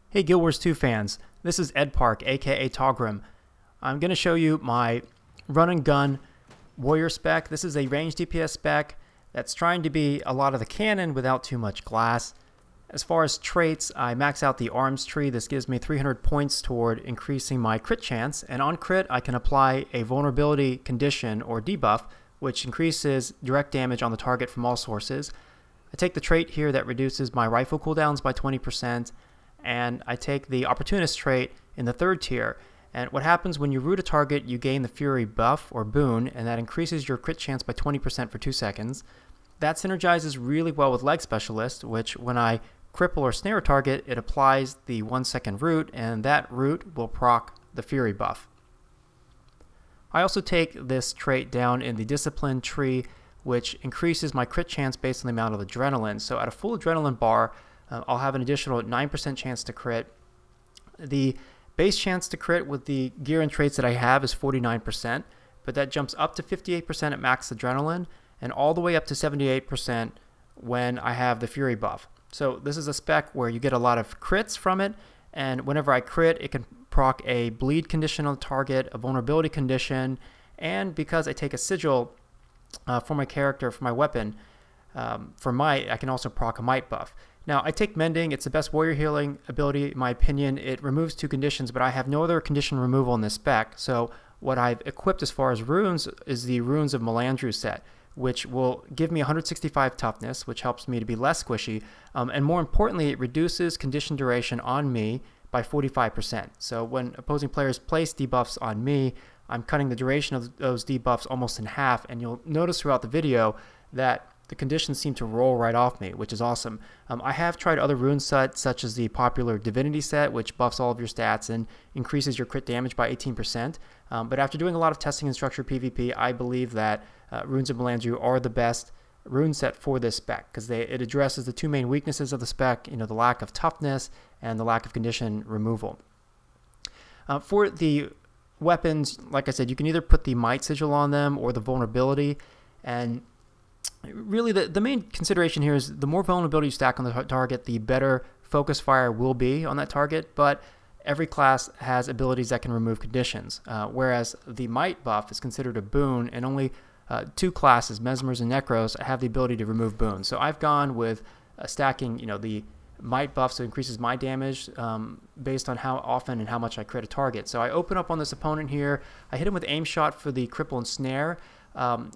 Hey Guild Wars 2 fans, this is Ed Park, aka Taugrim. I'm going to show you my run and gun warrior spec. This is a ranged DPS spec that's trying to be a lot of the cannon without too much glass. As far as traits, I max out the arms tree. This gives me 300 points toward increasing my crit chance, and on crit I can apply a vulnerability condition or debuff which increases direct damage on the target from all sources. I take the trait here that reduces my rifle cooldowns by 20%, and I take the opportunist trait in the third tier. And what happens when you root a target, you gain the fury buff or boon, and that increases your crit chance by 20% for 2 seconds. That synergizes really well with leg specialist, which when I cripple or snare a target, it applies the 1 second root, and that root will proc the fury buff. I also take this trait down in the discipline tree, which increases my crit chance based on the amount of adrenaline. So at a full adrenaline bar, I'll have an additional 9% chance to crit. The base chance to crit with the gear and traits that I have is 49%, but that jumps up to 58% at max adrenaline and all the way up to 78% when I have the fury buff. So this is a spec where you get a lot of crits from it, and whenever I crit, it can proc a bleed condition on the target, a vulnerability condition, and because I take a sigil for my character, for my weapon, for might, I can also proc a might buff. Now, I take Mending. It's the best warrior healing ability, in my opinion. It removes 2 conditions, but I have no other condition removal in this spec. So what I've equipped as far as runes is the Runes of Melandru set, which will give me 165 toughness, which helps me to be less squishy. And more importantly, it reduces condition duration on me by 45%. So when opposing players place debuffs on me, I'm cutting the duration of those debuffs almost in half, and you'll notice throughout the video that the conditions seem to roll right off me, which is awesome. I have tried other rune sets, such as the popular Divinity set, which buffs all of your stats and increases your crit damage by 18%. But after doing a lot of testing in structured PvP, I believe that Runes of Melandru are the best rune set for this spec, because it addresses the 2 main weaknesses of the spec, the lack of toughness and the lack of condition removal. For the weapons, like I said, you can either put the might sigil on them or the vulnerability, and really the main consideration here is the more vulnerability you stack on the target, the better focus fire will be on that target, but every class has abilities that can remove conditions, whereas the might buff is considered a boon, and only 2 classes, Mesmers and Necros, have the ability to remove boons. So I've gone with stacking the might buff, so it increases my damage based on how often and how much I crit a target. So I open up on this opponent here. I hit him with aim shot for the cripple and snare.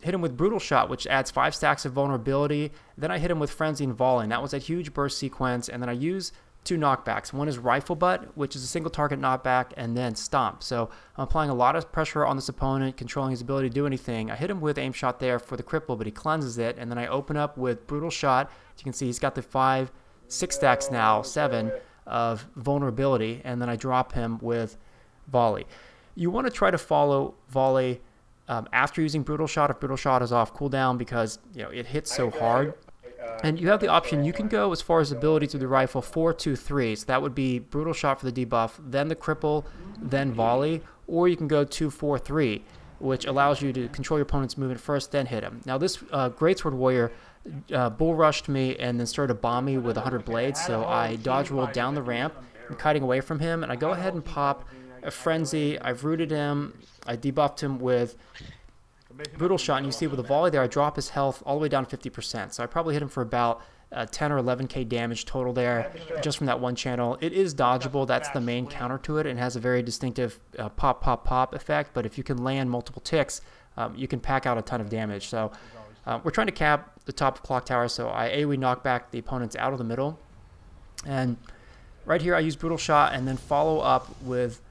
Hit him with brutal shot, which adds 5 stacks of vulnerability. Then I hit him with frenzy and volley, and that was a huge burst sequence. And then I use 2 knockbacks. One is rifle butt, which is a single target knockback, and then stomp. So I'm applying a lot of pressure on this opponent, controlling his ability to do anything. I hit him with aim shot there for the cripple, but he cleanses it, and then I open up with brutal shot. As you can see, he's got the 6 stacks now, 7 of vulnerability, and then I drop him with volley. You want to try to follow volley after using brutal shot if brutal shot is off cooldown, because it hits so hard. And you have the option, you can go as far as abilities with the rifle 4-2-3, so that would be brutal shot for the debuff, then the cripple, then volley, or you can go 2-4-3, which allows you to control your opponent's movement first, then hit him. Now this greatsword warrior bull rushed me and then started to bomb me with 100 blades, so I dodge rolled down the ramp and kiting away from him, and I go ahead and pop a frenzy. I've rooted him, I debuffed him with brutal shot, and you see with the volley there, I drop his health all the way down 50%. So I probably hit him for about 10 or 11k damage total there, just from that one channel. It is dodgeable. That's the main counter to it, and has a very distinctive pop, pop, pop effect. But if you can land multiple ticks, you can pack out a ton of damage. So we're trying to cap the top of clock tower, so I AoE knock back the opponents out of the middle. And right here, I use brutal shot and then follow up with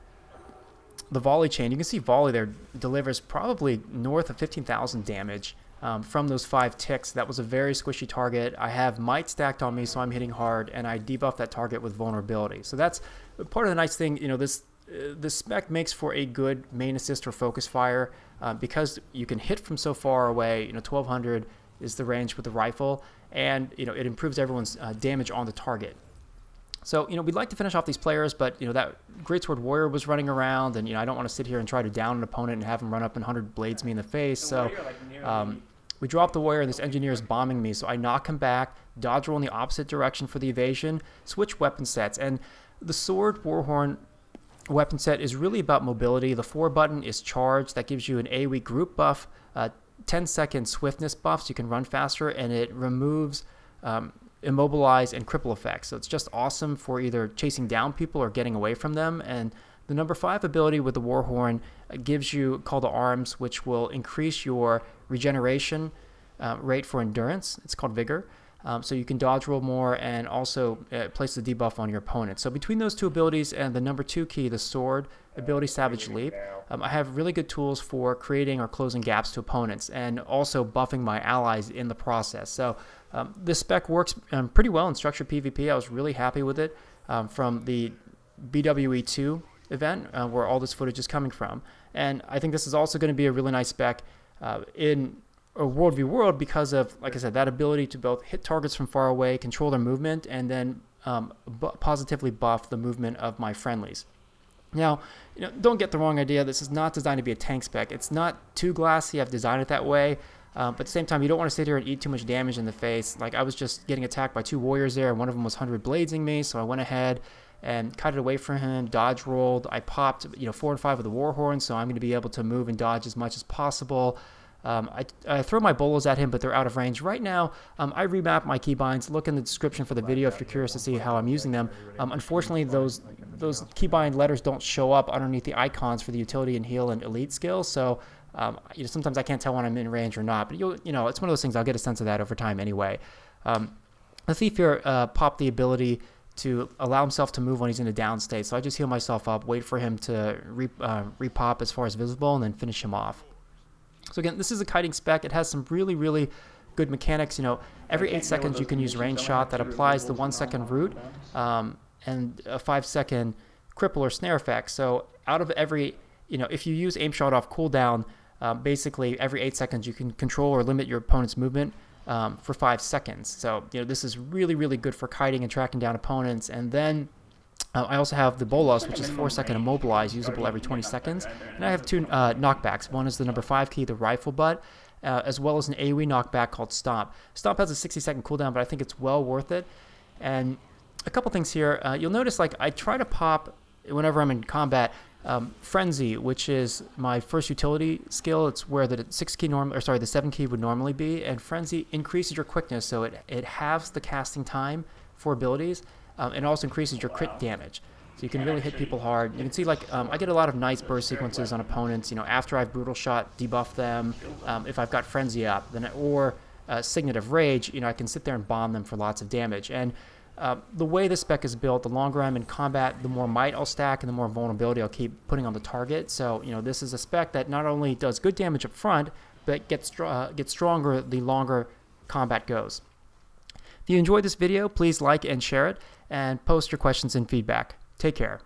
the volley chain. You can see volley there delivers probably north of 15,000 damage from those 5 ticks. That was a very squishy target. I have might stacked on me, so I'm hitting hard, and I debuff that target with vulnerability. So that's part of the nice thing. This spec makes for a good main assist or focus fire because you can hit from so far away. 1200 is the range with the rifle, and it improves everyone's damage on the target. So, we'd like to finish off these players, but, that Greatsword Warrior was running around, and, I don't want to sit here and try to down an opponent and have him run up and 100 blades me in the face. So, We drop the warrior and this engineer is bombing me, so I knock him back, dodge roll in the opposite direction for the evasion, switch weapon sets. And the sword Warhorn weapon set is really about mobility. The 4 button is charge. That gives you an AoE group buff, 10-second swiftness buff so you can run faster, and it removes immobilize and cripple effects. So it's just awesome for either chasing down people or getting away from them. And the number 5 ability with the Warhorn gives you Call to Arms, which will increase your regeneration rate for endurance. It's called Vigor. So you can dodge roll more and also place the debuff on your opponent. So between those 2 abilities and the number 2 key, the sword ability Savage Leap, I have really good tools for creating or closing gaps to opponents and also buffing my allies in the process. So this spec works pretty well in structured PvP. I was really happy with it from the BWE2 event where all this footage is coming from. And I think this is also going to be a really nice spec in a World v World because of, like I said, that ability to both hit targets from far away, control their movement, and then positively buff the movement of my friendlies. Now, don't get the wrong idea. This is not designed to be a tank spec. It's not too glassy. I've designed it that way. But at the same time, you don't want to sit here and eat too much damage in the face. Like, I was just getting attacked by 2 warriors there, and one of them was 100 bladesing me, so I went ahead and cut it away from him, dodge rolled. I popped 4 and 5 with the Warhorn, so I'm going to be able to move and dodge as much as possible. I throw my bolos at him, but they're out of range. Right now, I remap my keybinds. Look in the description for the video if you're curious to see how I'm using them. Unfortunately, those keybind letters don't show up underneath the icons for the utility and heal and elite skills, so sometimes I can't tell when I'm in range or not. But it's one of those things. I'll get a sense of that over time anyway. The thief here popped the ability to allow himself to move when he's in a down state. So I just heal myself up, wait for him to repop as far as visible, and then finish him off. So again, this is a kiting spec. It has some really, really good mechanics. Every 8 seconds you can use range shot that applies the 1 second root and a 5 second cripple or snare effect. So out of every, if you use aim shot off cooldown, basically every 8 seconds you can control or limit your opponent's movement for 5 seconds. So this is really, really good for kiting and tracking down opponents. And then I also have the Bolos, which is 4 second immobilize, usable every 20 seconds. And I have 2 knockbacks. One is the number 5 key, the rifle butt, as well as an AoE knockback called Stomp. Stomp has a 60-second cooldown, but I think it's well worth it. And a couple things here. You'll notice, I try to pop whenever I'm in combat. Frenzy, which is my first utility skill. It's where the 7 key would normally be, and Frenzy increases your quickness, so it halves the casting time for abilities, and also increases your crit damage. So you can really hit people hard. You can see, I get a lot of nice burst sequences on opponents. After I've brutal shot, debuff them. If I've got Frenzy up, or Signet of Rage, I can sit there and bomb them for lots of damage. And the way this spec is built, the longer I'm in combat, the more might I'll stack and the more vulnerability I'll keep putting on the target. So, this is a spec that not only does good damage up front, but gets stronger the longer combat goes. If you enjoyed this video, please like and share it, and post your questions and feedback. Take care.